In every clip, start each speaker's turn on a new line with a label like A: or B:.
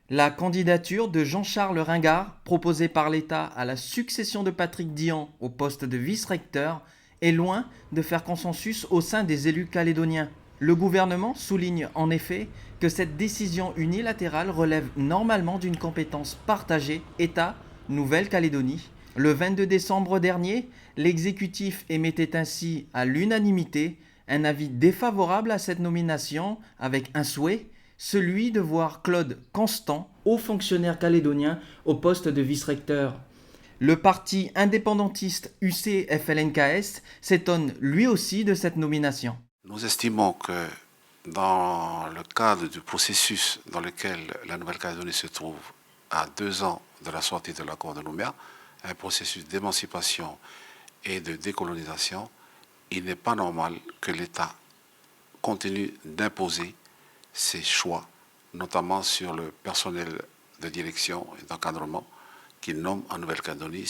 A: La candidature de Jean-Charles Ringard, proposée par l'État à la succession de Patrick Dian au poste de vice-recteur, est loin de faire consensus au sein des élus calédoniens. Le gouvernement souligne en effet que cette décision unilatérale relève normalement d'une compétence partagée État-Nouvelle-Calédonie. Le 22 décembre dernier, l'exécutif émettait ainsi à l'unanimité un avis défavorable à cette nomination avec un souhait, celui de voir Claude Constant, haut fonctionnaire calédonien, au poste de vice-recteur. Le parti indépendantiste UC-FLNKS s'étonne lui aussi de cette nomination.
B: Nous estimons que dans le cadre du processus dans lequel la Nouvelle-Calédonie se trouve à 2 ans de la sortie de l'accord de Nouméa, un processus d'émancipation et de décolonisation, il n'est pas normal que l'État continue d'imposer ses choix, notamment sur le personnel de direction et d'encadrement qu'il nomme en Nouvelle-Calédonie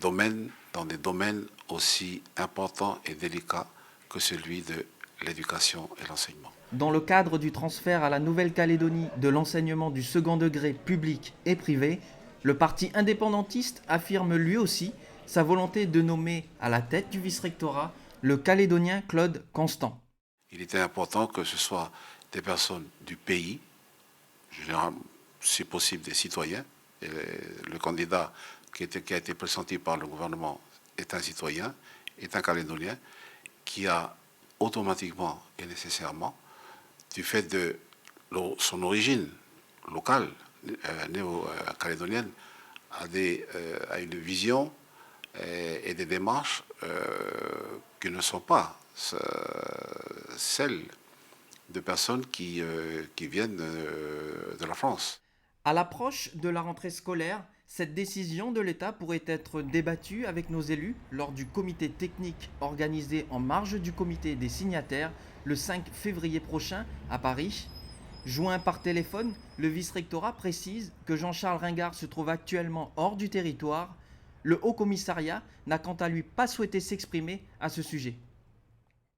B: dans des domaines aussi importants et délicats que celui de l'éducation et l'enseignement.
A: Dans le cadre du transfert à la Nouvelle-Calédonie de l'enseignement du second degré public et privé, le parti indépendantiste affirme lui aussi sa volonté de nommer à la tête du vice-rectorat le Calédonien Claude Constant.
B: Il était important que ce soit des personnes du pays, généralement, si possible des citoyens. Et le candidat qui a été pressenti par le gouvernement est un citoyen, est un Calédonien, qui a automatiquement et nécessairement, du fait de son origine locale, néo-calédonienne, a une vision et des démarches qui ne sont pas celles de personnes qui viennent de la France.
A: À l'approche de la rentrée scolaire, cette décision de l'État pourrait être débattue avec nos élus lors du comité technique organisé en marge du comité des signataires le 5 février prochain à Paris. Joint par téléphone, le vice-rectorat précise que Jean-Charles Ringard se trouve actuellement hors du territoire. Le Haut Commissariat n'a quant à lui pas souhaité s'exprimer à ce sujet.